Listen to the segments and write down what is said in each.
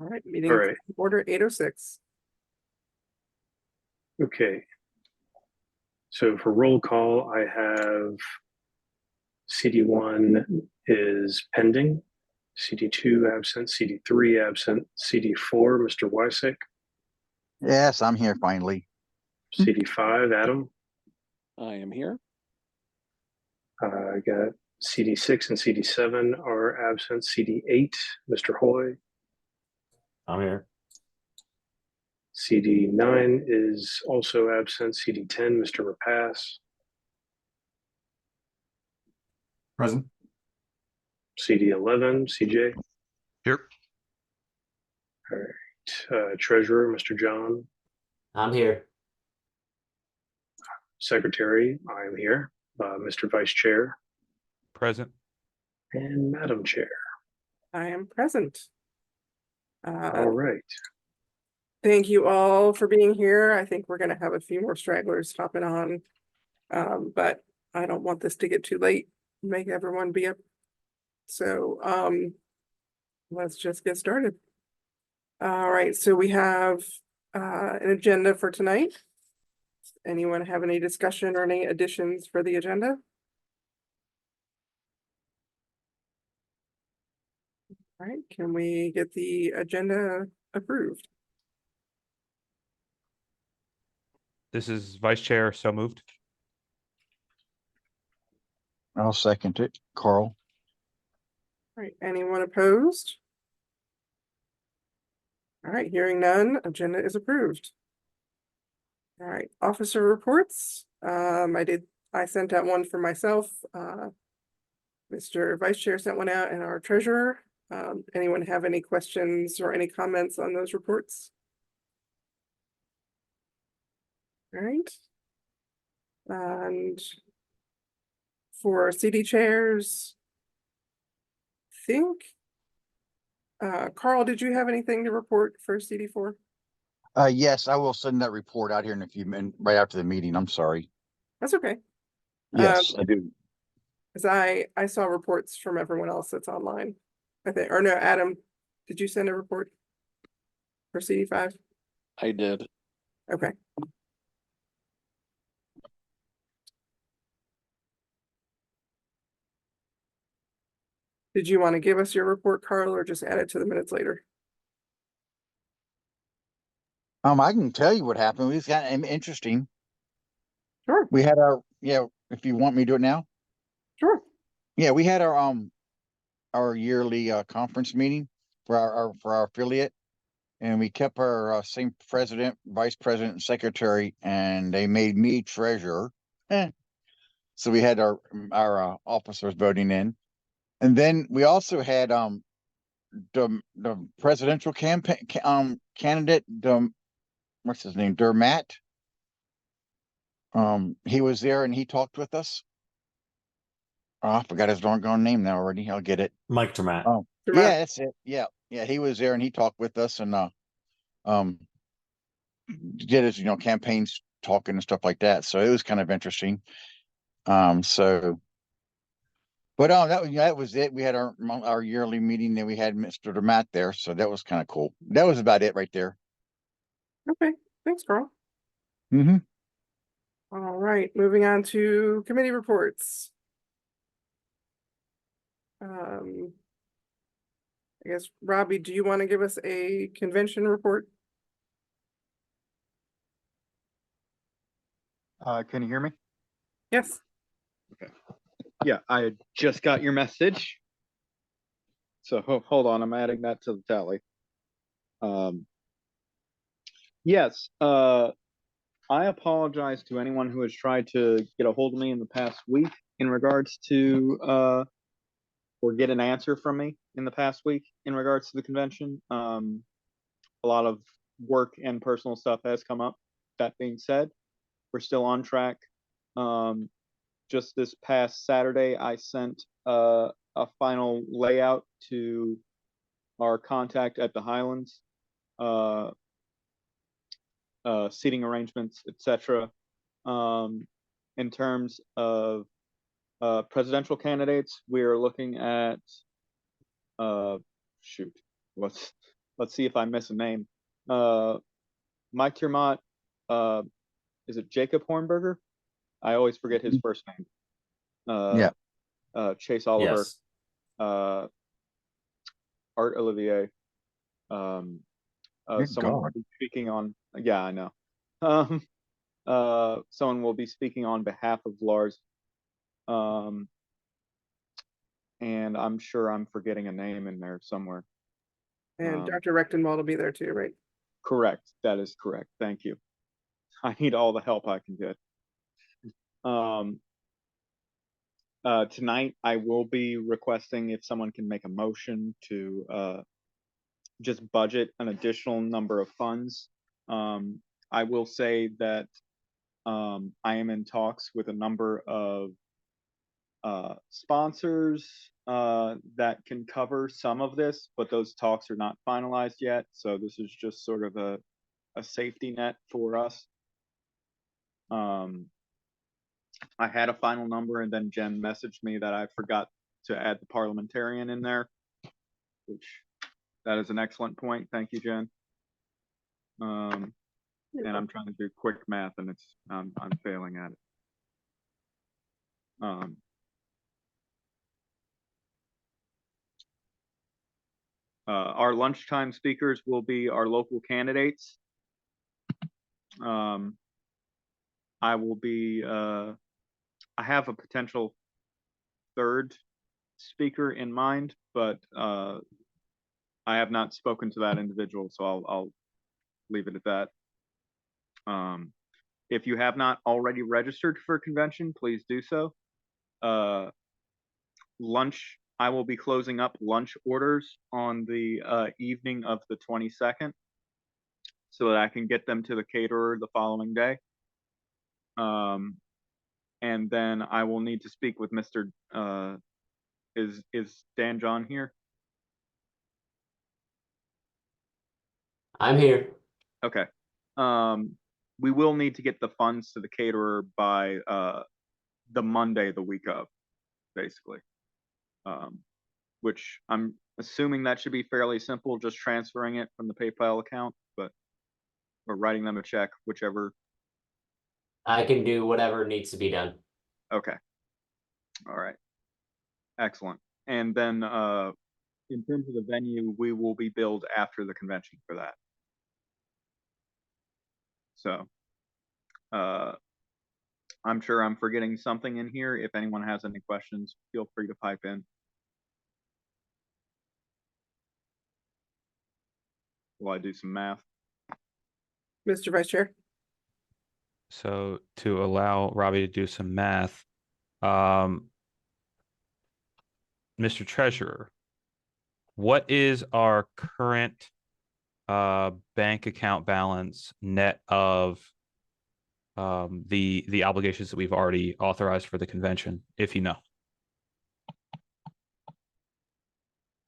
All right, All meeting right. order 8:06. Okay. So for roll call, I have CD1 is pending, CD2 absent, CD3 absent, CD4, Mr. Wysick, Yes, I'm here finally. CD5, Adam. I am here. I got CD6 and CD7 are absent, CD8, Mr. Hoy. I'm here. CD9 is also absent, CD10, Mr. Rapace. Present. CD11, CJ. Here. All right. Treasurer, Mr. John. I'm here. Secretary, I am here. Mr. Vice Chair. Present. And Madam Chair. I am present. All right. Thank you all for being here. I think we're gonna have a few more stragglers hopping on. But I don't want this to get too late, make everyone be up. So, let's just get started. All right, so we have an agenda for tonight. Anyone have any discussion or any additions for the agenda? All right, can we get the agenda approved? This is Vice Chair, so moved. I'll second it. Carl. All right, anyone opposed? All right, hearing none, agenda is approved. All right, officer reports. I sent out one for myself. Mr. Vice Chair sent one out, and our treasurer. Anyone have any questions or any comments on those reports? All right. And for CD chairs, Carl, did you have anything to report for CD4? Yes, I will send that report out here in a few minutes, right after the meeting. I'm sorry. That's okay. Yes, I do. Because I saw reports from everyone else that's online. I think, or no, Adam, did you send a report for CD5? I did. Okay. Did you want to give us your report, Carl, or just add it to the minutes later? I can tell you what happened. We've got interesting. Sure. We had if you want me to do it now. Sure. Yeah, we had our yearly conference meeting for our affiliate, and we kept our same president, vice president, and secretary, and they made me treasurer. So we had our officers voting in, and then we also had the presidential campaign candidate, what's his name, Dermat. He was there and he talked with us. Oh, I forgot his doggone name now already. I'll get it. Mike Termat. Oh, yeah, that's it. Yeah, he was there and he talked with us and did his campaigns talking and stuff like that. So it was kind of interesting. But that was it. We had our yearly meeting and we had Mr. Dermat there, so that was kind of cool. That was about it right there. Okay, thanks, Carl. Mm-hmm. All right, moving on to committee reports. I guess, Robbie, do you want to give us a convention report? Can you hear me? Yes. Okay. Yeah, I just got your message. So hold on, I'm adding that to the tally. Yes, I apologize to anyone who has tried to get a hold of me in the past week in regards to or get an answer from me in the past week in regards to the convention. A lot of work and personal stuff has come up. That being said, we're still on track. Just this past Saturday, I sent a final layout to our contact at the Highlands, seating arrangements, etc. In terms of presidential candidates, we are looking at let's see if I miss a name. Mike Tiermont, is it Jacob Hornberger? I always forget his first name. Yeah. Chase Oliver, Yes. Art Olivier. Good Someone will God. be speaking on, yeah, I know. Someone will be speaking on behalf of Lars. And I'm sure I'm forgetting a name in there somewhere. And Dr. Rechtenwald will be there too, right? Correct. That is correct. Thank you. I need all the help I can get. Tonight, I will be requesting if someone can make a motion to just budget an additional number of funds. I will say that I am in talks with a number of sponsors that can cover some of this, but those talks are not finalized yet. So this is just sort of a safety net for us. I had a final number, and then Jen messaged me that I forgot to add the parliamentarian in there, which that is an excellent point. Thank you, Jen. And I'm trying to do quick math, and it's I'm failing at it. Our lunchtime speakers will be our local candidates. I will be, I have a potential third speaker in mind, but I have not spoken to that individual, so I'll leave it at that. If you have not already registered for a convention, please do so. Lunch, I will be closing up lunch orders on the evening of the 22nd so that I can get them to the caterer the following day. And then I will need to speak with Mr. Is Dan John here? I'm here. Okay. We will need to get the funds to the caterer by the Monday the week of, basically. Which I'm assuming that should be fairly simple, just transferring it from the PayPal account, but or writing them a check, whichever. I can do whatever needs to be done. Okay. All right. Excellent. And then in terms of the venue, we will be billed after the convention for that. So I'm sure I'm forgetting something in here. If anyone has any questions, feel free to pipe in. While I do some math. Mr. Vice Chair. So to allow Robbie to do some math, Mr. Treasurer, what is our current bank account balance net of the obligations that we've already authorized for the convention, if you know?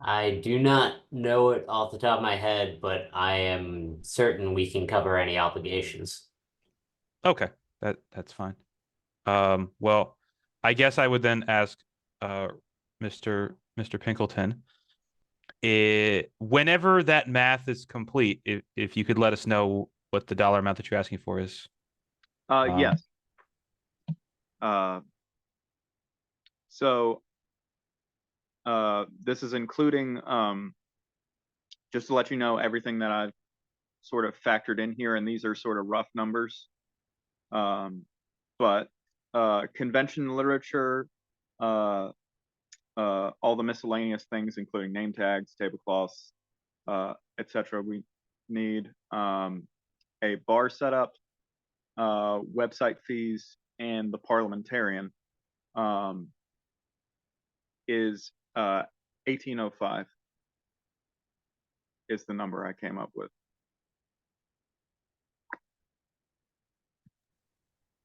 I do not know it off the top of my head, but I am certain we can cover any obligations. Okay, that's fine. Well, I guess I would then ask Mr. Pinkleton, whenever that math is complete, if you could let us know what the dollar amount that you're asking for is. Yes. So this is including, just to let you know, everything that I've sort of factored in here, and these are sort of rough numbers. But convention literature, all the miscellaneous things, including name tags, tablecloths, etc. We need a bar setup, website fees, and the parliamentarian is 1805 is the number I came up with.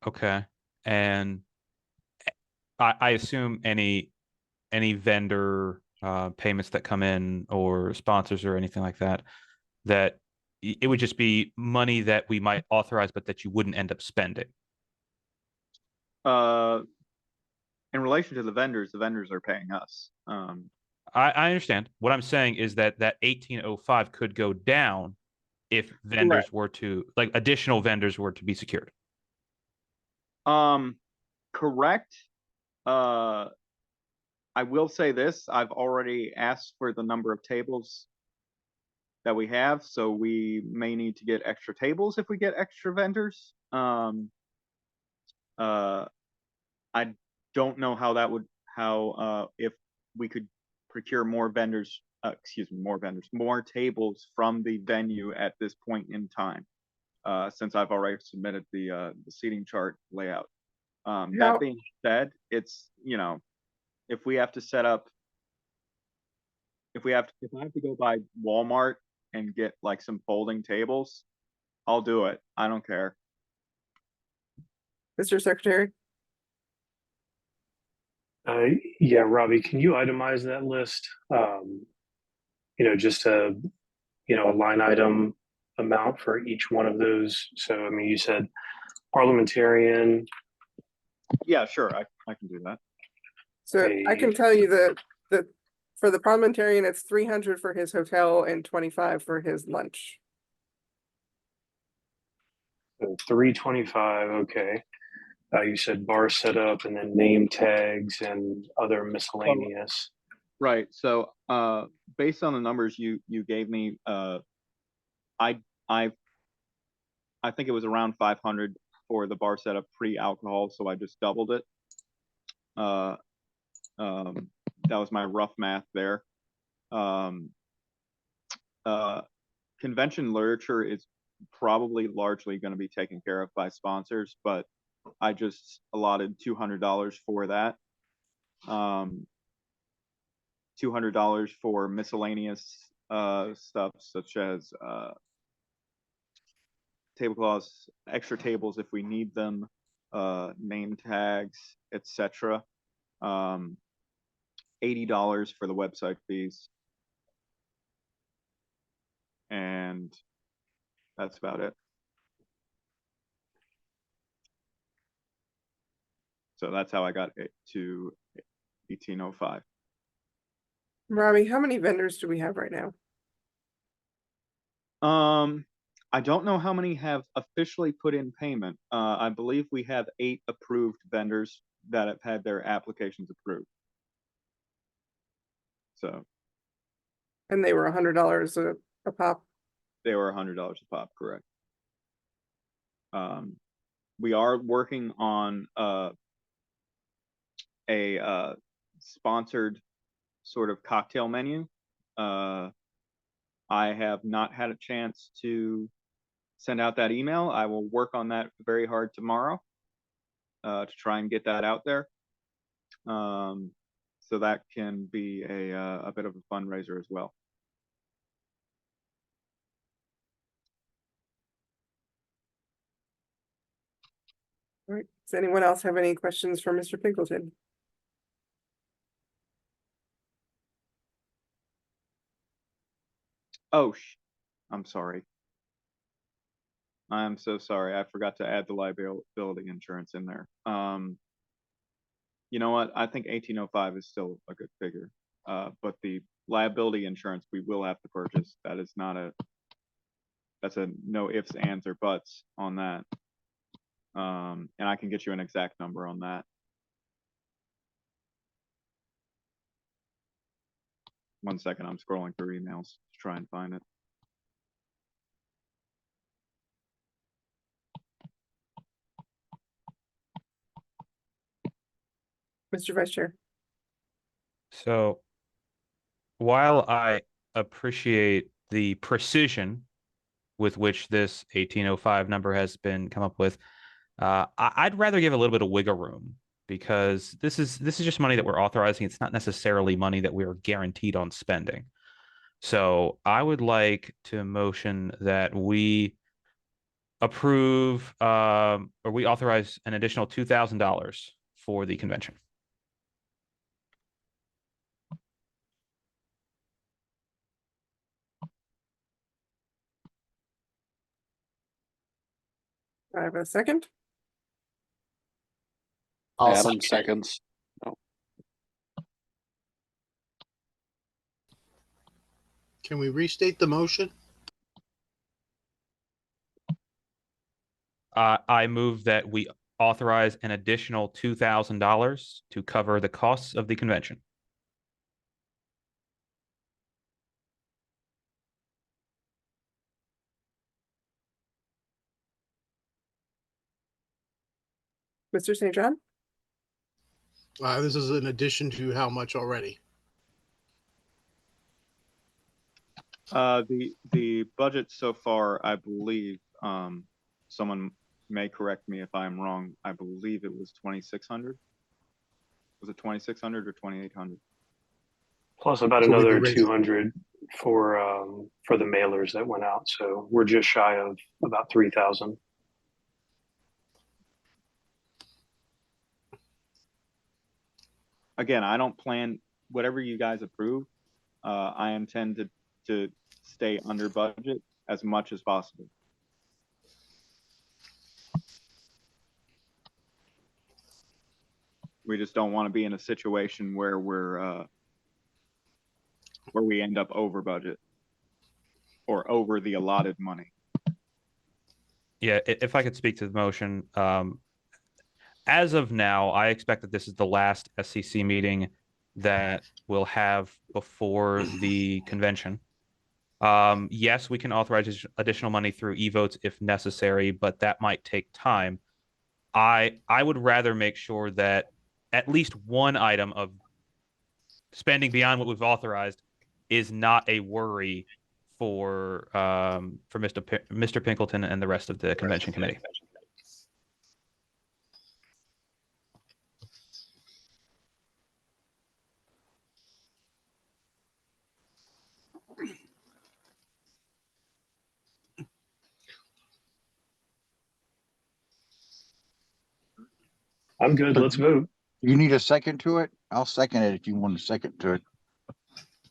Okay, and I assume any vendor payments that come in or sponsors or anything like that, that it would just be money that we might authorize, but that you wouldn't end up spending. In relation to the vendors are paying us. I understand. What I'm saying is that 1805 could go down if vendors were to, like, additional vendors were to be secured. Correct. I will say this, I've already asked for the number of tables that we have, so we may need to get extra tables if we get extra vendors. I don't know how that would, if we could procure more vendors, more tables from the venue at this point in time. Since I've already submitted the seating chart layout. That being said, it's, you know, if we have to set up, if I have to go by Walmart and get like some folding tables, I'll do it. I don't care. Mr. Secretary? Yeah, Robbie, can you itemize that list? Just a line item amount for each one of those. So, I mean, you said parliamentarian. Yeah, sure. I can do that. So I can tell you that for the parliamentarian, it's 300 for his hotel and 25 for his lunch. 325. Okay. You said bar setup and then name tags and other miscellaneous. Right. So, based on the numbers you gave me, I think it was around 500 for the bar setup pre-alcohol, so I just doubled it. That was my rough math there. Convention literature is probably largely going to be taken care of by sponsors, but I just allotted $200 for that. $200 for miscellaneous stuff such as tablecloths, extra tables if we need them, name tags, etc. $80 for the website fees. And that's about it. So that's how I got it to 1805. Robbie, how many vendors do we have right now? I don't know how many have officially put in payment. I believe we have 8 approved vendors that have had their applications approved. So. And they were $100 a pop. They were $100 a pop, correct. We are working on a sponsored sort of cocktail menu. I have not had a chance to send out that email. I will work on that very hard tomorrow to try and get that out there. So that can be a bit of a fundraiser as well. All right. Does anyone else have any questions for Mr. Pinkleton? Oh, I'm sorry. I'm so sorry. I forgot to add the liability insurance in there. You know what? I think 1805 is still a good figure. But the liability insurance we will have to purchase. That's a no ifs, ands, or buts on that. And I can get you an exact number on that. One second, I'm scrolling through emails to try and find it. Mr. Vice Chair. So while I appreciate the precision with which this 1805 number has been come up with, I'd rather give a little bit of wiggle room, because this is just money that we're authorizing. It's not necessarily money that we're guaranteed on spending. So I would like to motion that we approve or we authorize an additional $2,000 for the convention. I have a second. I'll Adam second it. seconds. Can we restate the motion? I move that we authorize an additional $2,000 to cover the costs of the convention. Mr. St. John? This is in addition to how much already? The budget so far, I believe, someone may correct me if I'm wrong. I believe it was 2,600. Was it 2,600 or 2,800? Plus about So we'd be another raising- 200 for the mailers that went out. So we're just shy of about 3,000. Again, I don't plan whatever you guys approve. I intend to stay under budget as much as possible. We just don't want to be in a situation where where we end up over budget or over the allotted money. Yeah, if I could speak to the motion, as of now, I expect that this is the last SCC meeting that we'll have before the convention. Yes, we can authorize additional money through e-votes if necessary, but that might take time. I would rather make sure that at least one item of spending beyond what we've authorized is not a worry for Mr. Pinkleton and the rest of the convention committee. I'm good. Let's vote. You need a second to it? I'll second it if you want a second to it.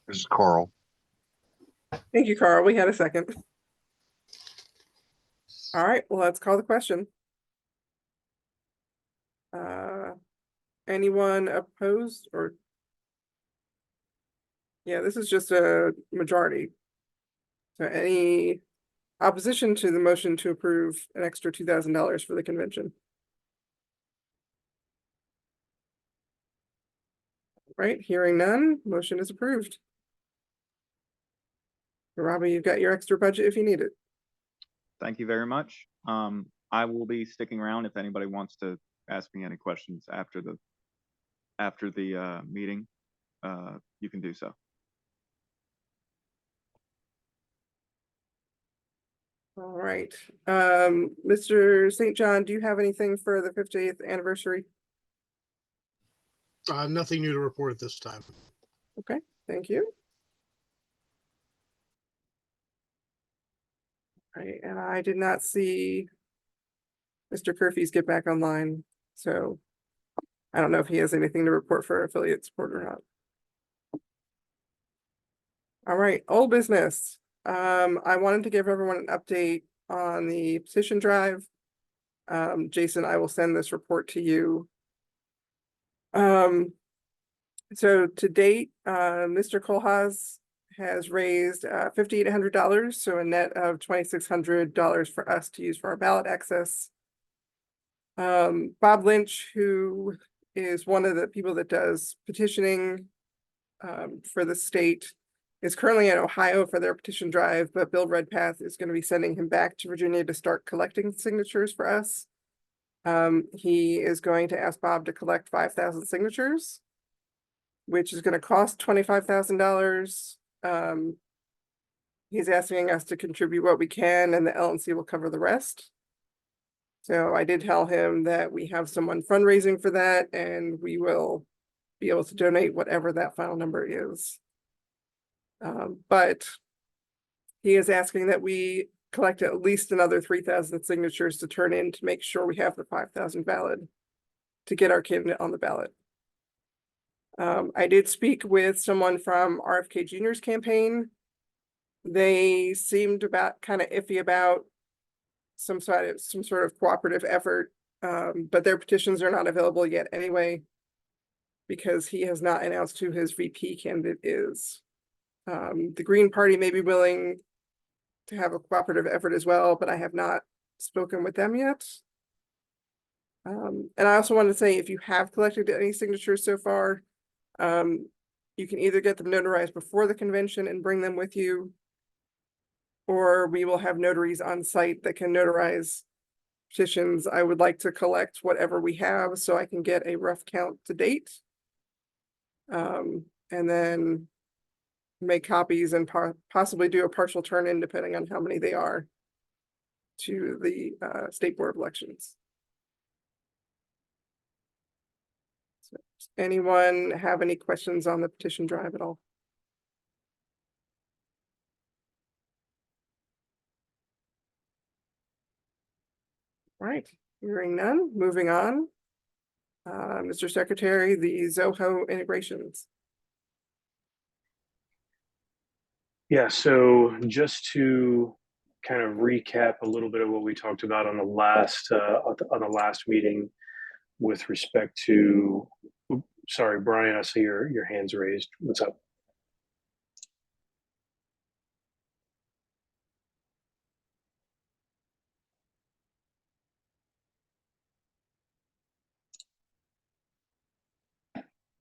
This is Carl. Thank you, Carl. We had a second. All right, well, let's call the question. Anyone opposed or? Yeah, this is just a majority. So any opposition to the motion to approve an extra $2,000 for the convention? Right, hearing none, motion is approved. Robbie, you've got your extra budget if you need it. Thank you very much. I will be sticking around if anybody wants to ask me any questions after the meeting. You can do so. All right, Mr. St. John, do you have anything for the 50th anniversary? Nothing new to report at this time. Okay, thank you. Right, and I did not see Mr. Curfews get back online, so I don't know if he has anything to report for affiliate support or not. All right, old business. I wanted to give everyone an update on the petition drive. Jason, I will send this report to you. So to date, Mr. Kohlhaas has raised $5,800, so a net of $2,600 for us to use for our ballot access. Bob Lynch, who is one of the people that does petitioning for the state, is currently in Ohio for their petition drive, but Bill Redpath is going to be sending him back to Virginia to start collecting signatures for us. He is going to ask Bob to collect 5,000 signatures, which is going to cost $25,000. He's asking us to contribute what we can, and the LNC will cover the rest. So I did tell him that we have someone fundraising for that, and we will be able to donate whatever that final number is. But he is asking that we collect at least another 3,000 signatures to turn in to make sure we have the 5,000 valid to get our candidate on the ballot. I did speak with someone from RFK Jr.'s campaign. They seemed kind of iffy about some sort of cooperative effort, but their petitions are not available yet anyway, because he has not announced who his VP candidate is. The Green Party may be willing to have a cooperative effort as well, but I have not spoken with them yet. And I also want to say, if you have collected any signatures so far, you can either get them notarized before the convention and bring them with you, or we will have notaries on site that can notarize petitions. I would like to collect whatever we have so I can get a rough count to date. And then make copies and possibly do a partial turn-in depending on how many they are to the State Board of Elections. So, does anyone have any questions on the petition drive at all? All right, hearing none, moving on. Mr. Secretary, the Zoho integrations. Yeah, so just to kind of recap a little bit of what we talked about on the last meeting with respect to, sorry, Brian, I see your hands raised. What's up?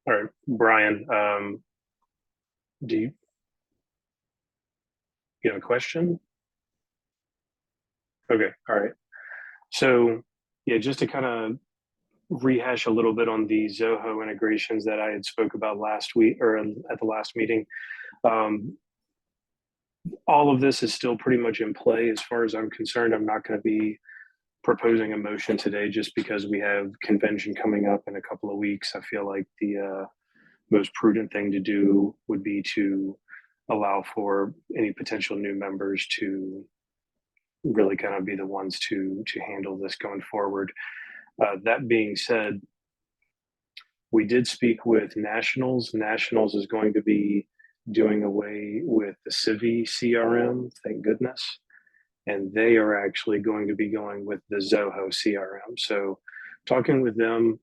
All right, Brian, do you have a question? Okay, all right. So yeah, just to kind of rehash a little bit on the Zoho integrations that I had spoke about last week or at the last meeting. All of this is still pretty much in play as far as I'm concerned. I'm not going to be proposing a motion today just because we have convention coming up in a couple of weeks. I feel like the most prudent thing to do would be to allow for any potential new members to really kind of be the ones to handle this going forward. That being said, we did speak with Nationals. Nationals is going to be doing away with the Civi CRM, thank goodness. And they are actually going to be going with the Zoho CRM. So talking with them,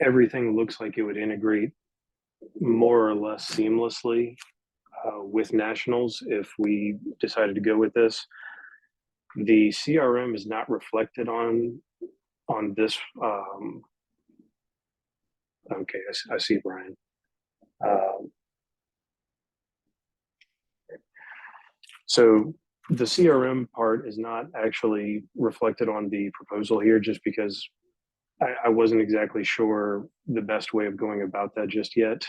everything looks like it would integrate more or less seamlessly with Nationals if we decided to go with this. The CRM is not reflected on this. Okay, I see Brian. So the CRM part is not actually reflected on the proposal here just because I wasn't exactly sure the best way of going about that just yet.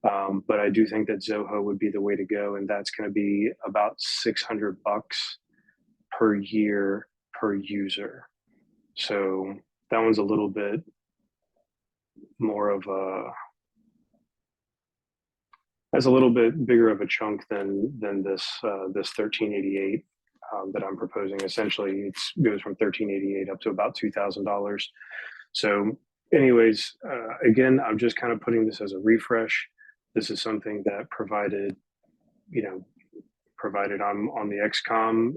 But I do think that Zoho would be the way to go, and that's going to be about $600 per year per user. So that one's a little bit more of that's a little bit bigger of a chunk than this 1388 that I'm proposing. Essentially, it goes from 1388 up to about $2,000. So anyways, again, I'm just kind of putting this as a refresh. This is something that provided I'm on the XCOM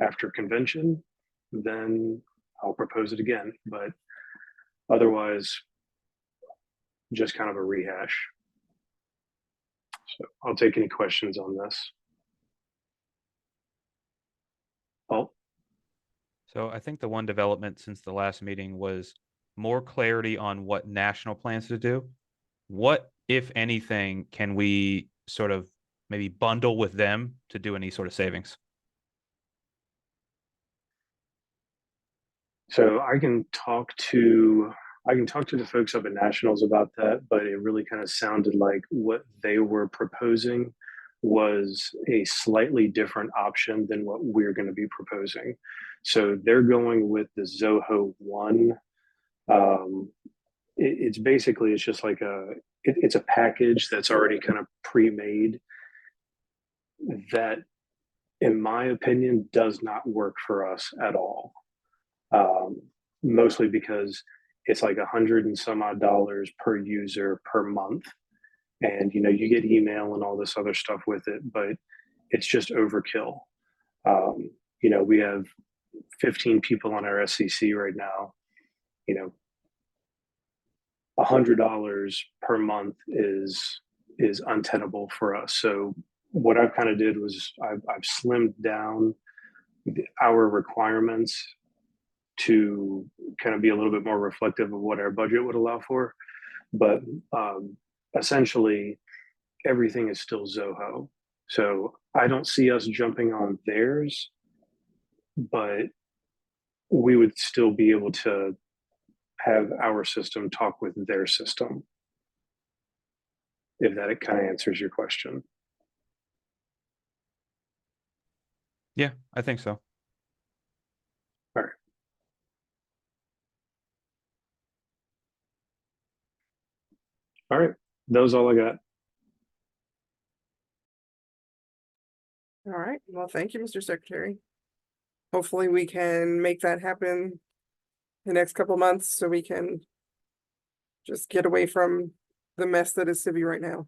after convention, then I'll propose it again. But otherwise, just kind of a rehash. So I'll take any questions on this. Oh. So I think the one development since the last meeting was more clarity on what National plans to do. What, if anything, can we sort of maybe bundle with them to do any sort of savings? So I can talk to the folks up at Nationals about that, but it really kind of sounded like what they were proposing was a slightly different option than what we're going to be proposing. So they're going with the Zoho One. It's basically, it's just like it's a package that's already kind of pre-made that, in my opinion, does not work for us at all. Mostly because it's like $100 and some odd per user per month. And, you get email and all this other stuff with it, but it's just overkill. We have 15 people on our SCC right now. $100 per month is is untenable for us. So what I've kind of did was I've slimmed down our requirements to kind of be a little bit more reflective of what our budget would allow for. But essentially, everything is still Zoho. So I don't see us jumping on theirs, but we would still be able to have our system talk with their system, if that kind of answers your question. Yeah, I think so. All right. All right. That was all I got. All right, well, thank you, Mr. Secretary. Hopefully we can make that happen the next couple months so we can just get away from the mess that is Civi right now.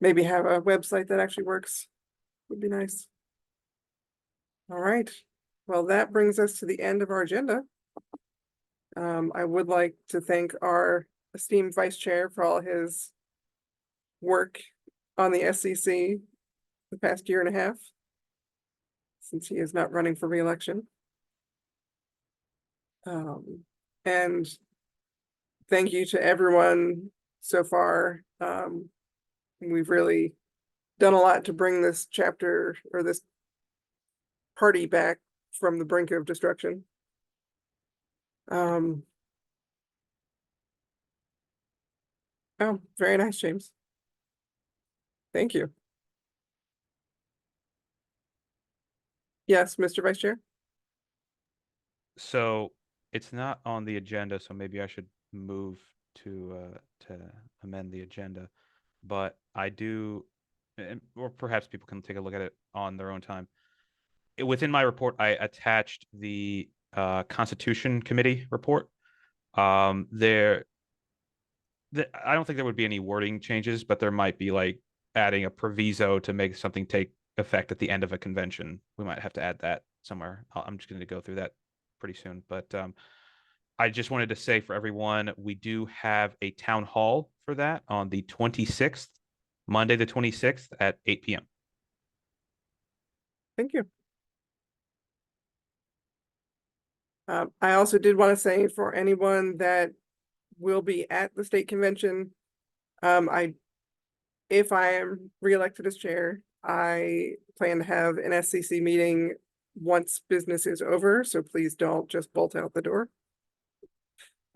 Maybe have a website that actually works would be nice. All right, well, that brings us to the end of our agenda. I would like to thank our esteemed vice chair for all his work on the SCC the past year and a half, since he is not running for re-election. And thank you to everyone so far. We've really done a lot to bring this chapter or this party back from the brink of destruction. Oh, very nice, James. Thank you. Yes, Mr. Vice Chair. So it's not on the agenda, so maybe I should move to amend the agenda. But I do, or perhaps people can take a look at it on their own time. Within my report, I attached the Constitution Committee report. I don't think there would be any wording changes, but there might be like adding a proviso to make something take effect at the end of a convention. We might have to add that somewhere. I'm just going to go through that pretty soon. But I just wanted to say for everyone, we do have a town hall for that on the 26th, Monday the 26th at 8 p.m. Thank you. I also did want to say for anyone that will be at the state convention, if I am reelected as chair, I plan to have an SCC meeting once business is over, so please don't just bolt out the door.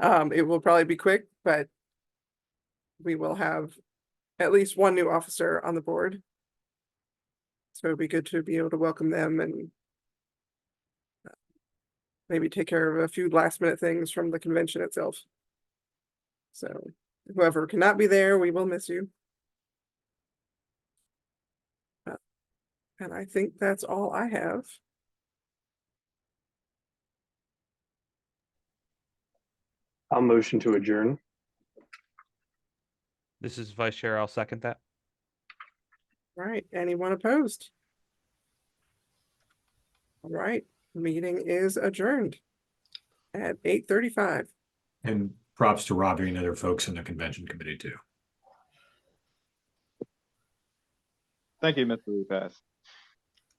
It will probably be quick, but we will have at least one new officer on the board. So it'd be good to be able to welcome them and maybe take care of a few last minute things from the convention itself. So whoever cannot be there, we will miss you. And I think that's all I have. I'll motion to adjourn. This is Vice Chair. I'll second that. All right, anyone opposed? All right, meeting is adjourned at 8:35. And props to Robbie and other folks in the convention committee too. Thank you, Mr. Repass.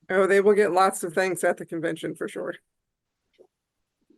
Oh, they will get lots of thanks at the convention for sure.